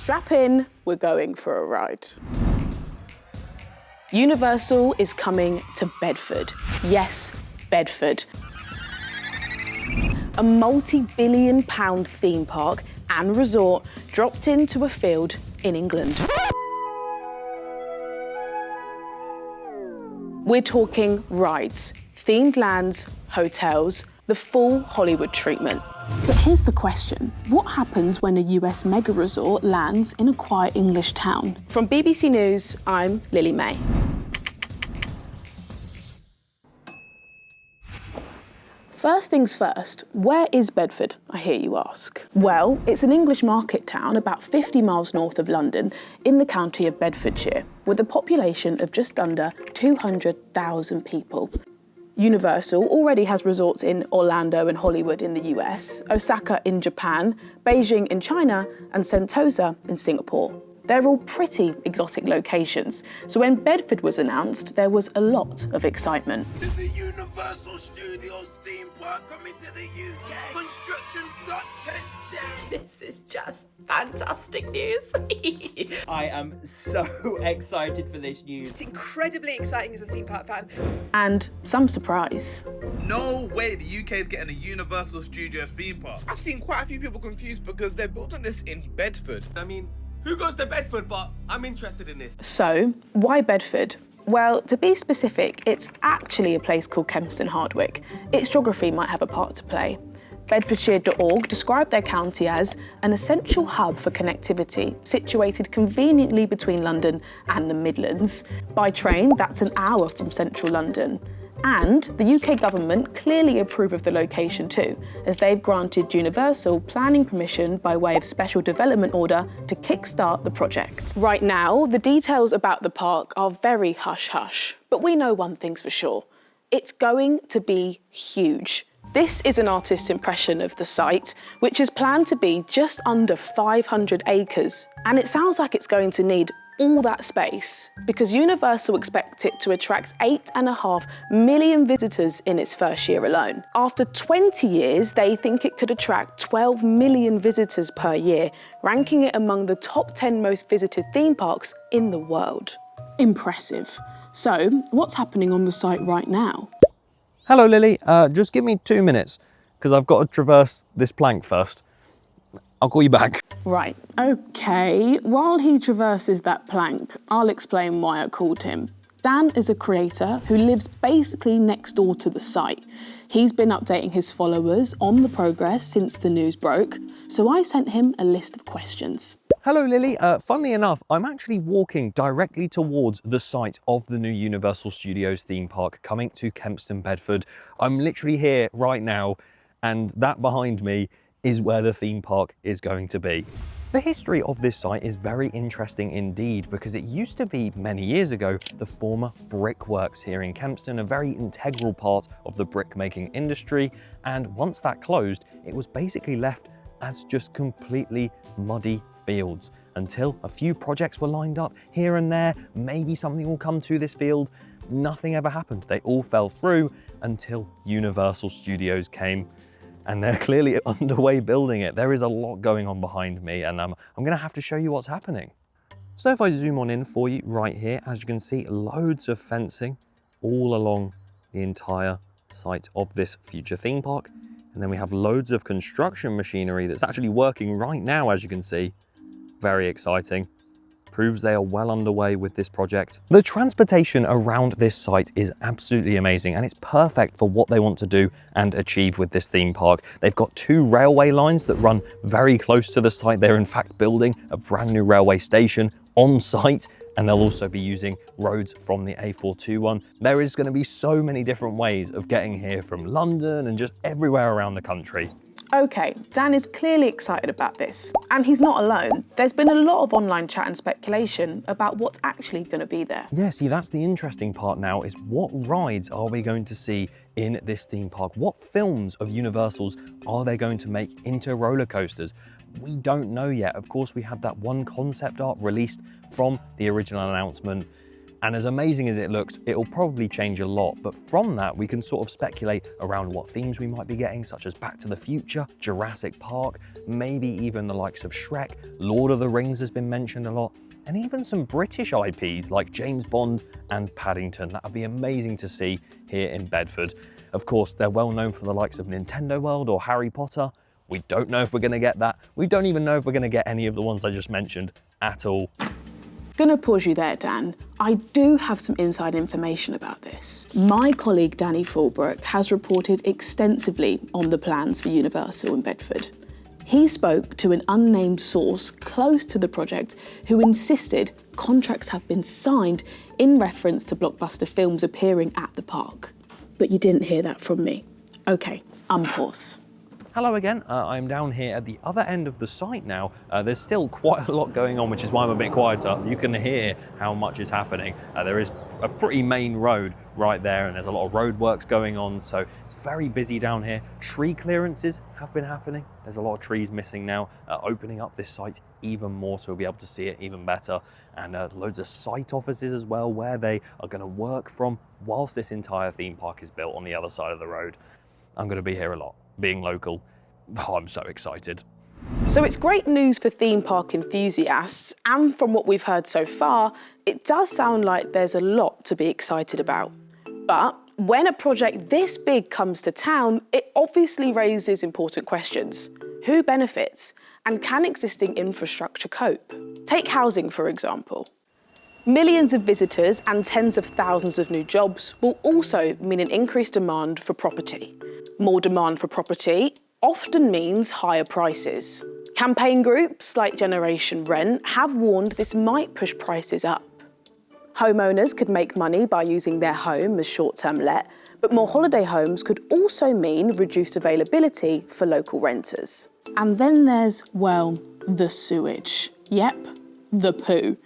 strap in, we're going for a ride. Universal is coming to Bedford. Yes, Bedford. A multi-billion-pound theme park and resort dropped into a field in England. We're talking rides, themed lands, hotels, the full Hollywood treatment. But here's the question. What happens when a US mega resort lands in a quiet English town? From BBC News, I'm Lily May. First things first, where is Bedford, I hear you ask? Well, it's an English market town about 50 miles north of London in the county of Bedfordshire, with a population of just under 200,000 people. Universal already has resorts in Orlando and Hollywood in the US, Osaka in Japan, Beijing in China, and Sentosa in Singapore. They're all pretty exotic locations, so when Bedford was announced, there was a lot of excitement. There's a Universal Studios theme park coming to the UK. Construction starts today. This is just fantastic news. I am so excited for this news. It's incredibly exciting as a theme park fan. And some surprise. No way the UK is getting a Universal Studios theme park. I've seen quite a few people confused because they're building this in Bedford. I mean, who goes to Bedford? But I'm interested in this. So, why Bedford? Well, to be specific, it's actually a place called Kempston Hardwick. Its geography might have a part to play. Bedfordshire.org described their county as an essential hub for connectivity, situated conveniently between London and the Midlands. By train, that's an hour from central London. And the UK government clearly approve of the location too, as they've granted Universal planning permission by way of special development order to kickstart the project. Right now, the details about the park are very hush-hush, but we know one thing's for sure. It's going to be huge. This is an artist's impression of the site, which is planned to be just under 500 acres. And it sounds like it's going to need all that space because Universal expect it to attract 8.5 million visitors in its first year alone. After 20 years, they think it could attract 12 million visitors per year, ranking it among the top 10 most visited theme parks in the world. Impressive. So, what's happening on the site right now? Hello Lily, just give me 2 minutes because I've got to traverse this plank first. I'll call you back. Right, okay. While he traverses that plank, I'll explain why I called him. Dan is a creator who lives basically next door to the site. He's been updating his followers on the progress since the news broke, so I sent him a list of questions. Hello Lily, funnily enough, I'm actually walking directly towards the site of the new Universal Studios theme park coming to Kempston, Bedford. I'm literally here right now, and that behind me is where the theme park is going to be. The history of this site is very interesting indeed because it used to be, many years ago, the former brickworks here in Kempston, a very integral part of the brick-making industry, and once that closed, it was basically left as just completely muddy fields until a few projects were lined up here and there. Maybe something will come to this field. Nothing ever happened. They all fell through until Universal Studios came. And they're clearly underway building it. There is a lot going on behind me, and I'm gonna have to show you what's happening. So if I zoom on in for you right here, as you can see, loads of fencing all along the entire site of this future theme park. And then we have loads of construction machinery that's actually working right now, as you can see. Very exciting. Proves they are well underway with this project. The transportation around this site is absolutely amazing, and it's perfect for what they want to do and achieve with this theme park. They've got 2 railway lines that run very close to the site. They're in fact building a brand new railway station on site, and they'll also be using roads from the A421. There is going to be so many different ways of getting here from London and just everywhere around the country. Okay, Dan is clearly excited about this, and he's not alone. There's been a lot of online chat and speculation about what's actually going to be there. Yeah, see, that's the interesting part now, is what rides are we going to see in this theme park? What films of Universal's are they going to make into roller coasters? We don't know yet. Of course, we had that one concept art released from the original announcement, And as amazing as it looks, it'll probably change a lot. But from that, we can sort of speculate around what themes we might be getting, such as Back to the Future, Jurassic Park, maybe even the likes of Shrek, Lord of the Rings has been mentioned a lot, and even some British IPs like James Bond and Paddington. That would be amazing to see here in Bedford. Of course, they're well known for the likes of Nintendo World or Harry Potter. We don't know if we're going to get that. We don't even know if we're going to get any of the ones I just mentioned at all. Gonna pause you there, Dan. I do have some inside information about this. My colleague Danny Fulbrook has reported extensively on the plans for Universal in Bedford. He spoke to an unnamed source close to the project who insisted contracts have been signed in reference to blockbuster films appearing at the park. But you didn't hear that from me. Okay, unpause. Hello again, I'm down here at the other end of the site now. There's still quite a lot going on, which is why I'm a bit quieter. You can hear how much is happening. There is a pretty main road right there, and there's a lot of road works going on, so it's very busy down here. Tree clearances have been happening. There's a lot of trees missing now, opening up this site even more so we'll be able to see it even better. And loads of site offices as well, where they are going to work from whilst this entire theme park is built on the other side of the road. I'm going to be here a lot. Being local, oh, I'm so excited. So it's great news for theme park enthusiasts, and from what we've heard so far, it does sound like there's a lot to be excited about. But when a project this big comes to town, it obviously raises important questions. Who benefits? And can existing infrastructure cope? Take housing, for example. Millions of visitors and tens of thousands of new jobs will also mean an increased demand for property. More demand for property often means higher prices. Campaign groups like Generation Rent have warned this might push prices up. Homeowners could make money by using their home as short-term let, but more holiday homes could also mean reduced availability for local renters. And then there's, well, the sewage. Yep, the poo.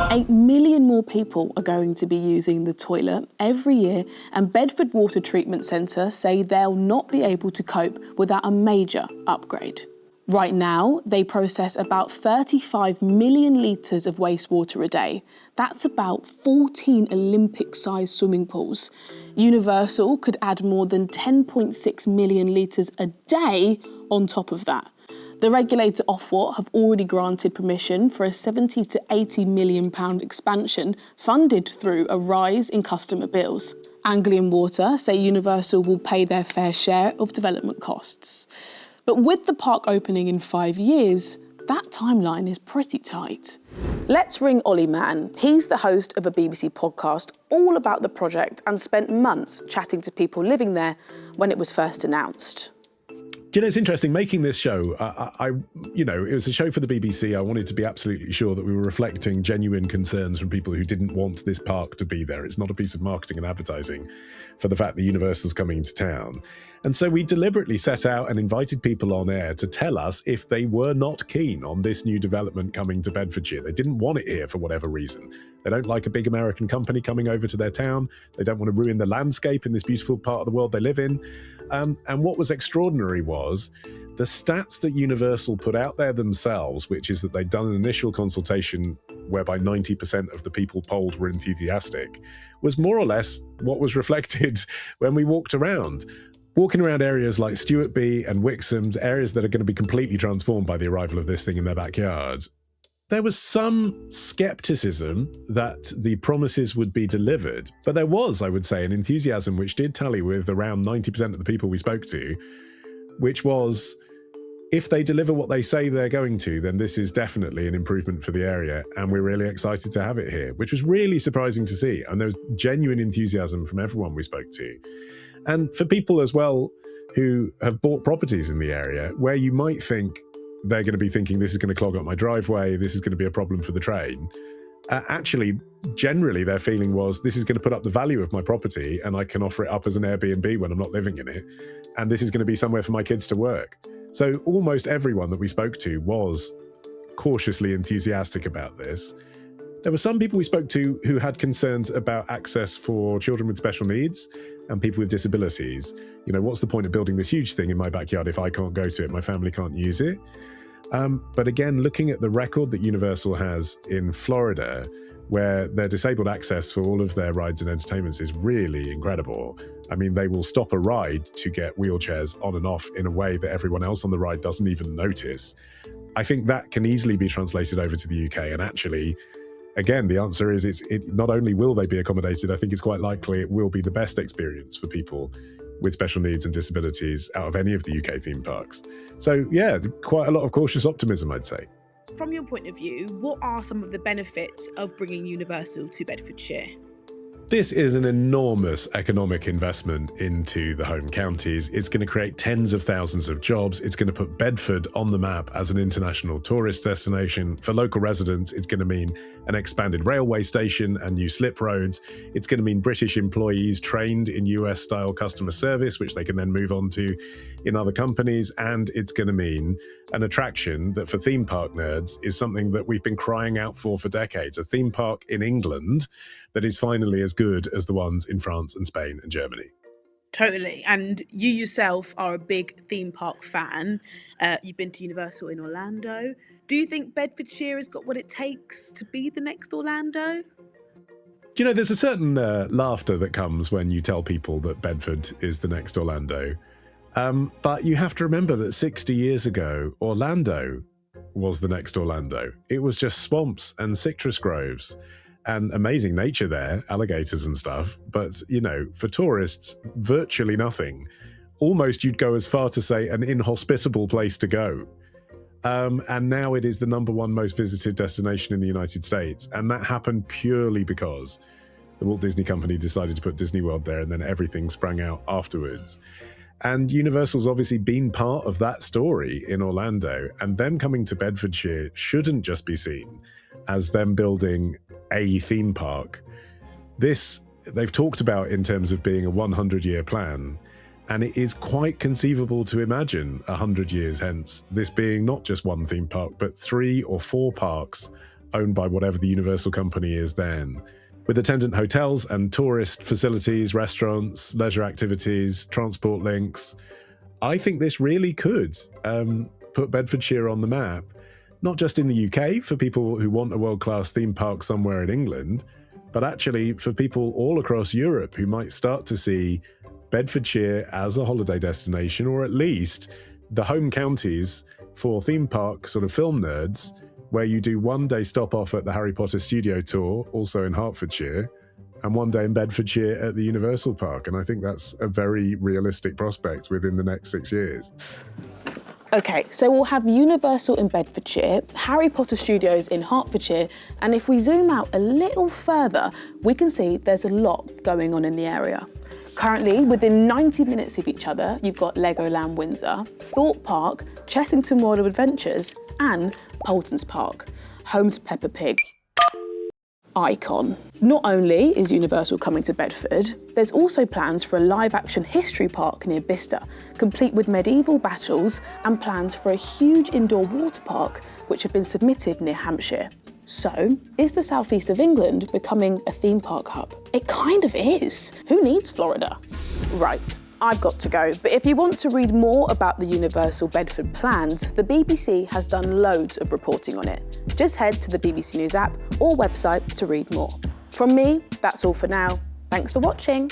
8 million more people are going to be using the toilet every year, and Bedford Water Treatment Centre say they'll not be able to cope without a major upgrade. Right now, they process about 35 million litres of wastewater a day. That's about 14 Olympic-sized swimming pools. Universal could add more than 10.6 million litres a day on top of that. The regulator Ofwat have already granted permission for a £70 to £80 million expansion funded through a rise in customer bills. Anglian Water say Universal will pay their fair share of development costs. But with the park opening in 5 years, that timeline is pretty tight. Let's ring Ollie Mann. He's the host of a BBC podcast all about the project and spent months chatting to people living there when it was first announced. You know, it's interesting making this show. It was a show for the BBC. I wanted to be absolutely sure that we were reflecting genuine concerns from people who didn't want this park to be there. It's not a piece of marketing and advertising for the fact that Universal's coming to town. And so we deliberately set out and invited people on air to tell us if they were not keen on this new development coming to Bedfordshire. They didn't want it here for whatever reason. They don't like a big American company coming over to their town. They don't want to ruin the landscape in this beautiful part of the world they live in. And what was extraordinary was the stats that Universal put out there themselves, which is that they'd done an initial consultation whereby 90% of the people polled were enthusiastic, was more or less what was reflected when we walked around. Walking around areas like Stewartby and Wixham, areas that are going to be completely transformed by the arrival of this thing in their backyard, there was some skepticism that the promises would be delivered. But there was, I would say, an enthusiasm which did tally with around 90% of the people we spoke to, which was, if they deliver what they say they're going to, then this is definitely an improvement for the area, and we're really excited to have it here, which was really surprising to see. And there was genuine enthusiasm from everyone we spoke to. And for people as well who have bought properties in the area, where you might think they're going to be thinking this is going to clog up my driveway, this is going to be a problem for the train. Actually, generally their feeling was, this is going to put up the value of my property and I can offer it up as an Airbnb when I'm not living in it. And this is going to be somewhere for my kids to work. So almost everyone that we spoke to was cautiously enthusiastic about this. There were some people we spoke to who had concerns about access for children with special needs and people with disabilities. You know, what's the point of building this huge thing in my backyard if I can't go to it, my family can't use it? But again, looking at the record that Universal has in Florida, where their disabled access for all of their rides and entertainments is really incredible. I mean, they will stop a ride to get wheelchairs on and off in a way that everyone else on the ride doesn't even notice. I think that can easily be translated over to the UK. And actually, again, the answer is it not only will they be accommodated, I think it's quite likely it will be the best experience for people with special needs and disabilities out of any of the UK theme parks. So yeah, quite a lot of cautious optimism, I'd say. From your point of view, what are some of the benefits of bringing Universal to Bedfordshire? This is an enormous economic investment into the home counties. It's going to create tens of thousands of jobs. It's going to put Bedford on the map as an international tourist destination. For local residents, it's going to mean an expanded railway station and new slip roads. It's going to mean British employees trained in US-style customer service, which they can then move on to in other companies. And it's going to mean an attraction that for theme park nerds is something that we've been crying out for decades. A theme park in England that is finally as good as the ones in France and Spain and Germany. Totally. And you yourself are a big theme park fan. You've been to Universal in Orlando. Do you think Bedfordshire has got what it takes to be the next Orlando? Do you know, there's a certain laughter that comes when you tell people that Bedford is the next Orlando. But you have to remember that 60 years ago, Orlando was the next Orlando. It was just swamps and citrus groves and amazing nature there, alligators and stuff. But, you know, for tourists, virtually nothing. Almost you'd go as far to say an inhospitable place to go. And now it is the #1 most visited destination in the United States. And that happened purely because the Walt Disney Company decided to put Disney World there, and then everything sprang out afterwards. And Universal's obviously been part of that story in Orlando, and them coming to Bedfordshire shouldn't just be seen as them building a theme park. This, they've talked about in terms of being a 100-year plan, and it is quite conceivable to imagine 100 years hence this being not just one theme park, but 3 or 4 parks owned by whatever the Universal company is then, with attendant hotels and tourist facilities, restaurants, leisure activities, transport links. I think this really could put Bedfordshire on the map, not just in the UK for people who want a world-class theme park somewhere in England, but actually for people all across Europe who might start to see Bedfordshire as a holiday destination, or at least the home counties for theme park sort of film nerds, where you do one day stop off at the Harry Potter studio tour, also in Hertfordshire, and one day in Bedfordshire at the Universal Park. And I think that's a very realistic prospect within the next 6 years. Okay, so we'll have Universal in Bedfordshire, Harry Potter Studios in Hertfordshire, and if we zoom out a little further, we can see there's a lot going on in the area. Currently, within 90 minutes of each other, you've got Legoland Windsor, Thorpe Park, Chessington World of Adventures, and Poulton's Park, home to Peppa Pig. Icon. Not only is Universal coming to Bedford, there's also plans for a live-action history park near Bicester, complete with medieval battles, and plans for a huge indoor water park which have been submitted near Hampshire. So, is the southeast of England becoming a theme park hub? It kind of is. Who needs Florida? Right, I've got to go. But if you want to read more about the Universal Bedford plans, the BBC has done loads of reporting on it. Just head to the BBC News app or website to read more. From me, that's all for now. Thanks for watching.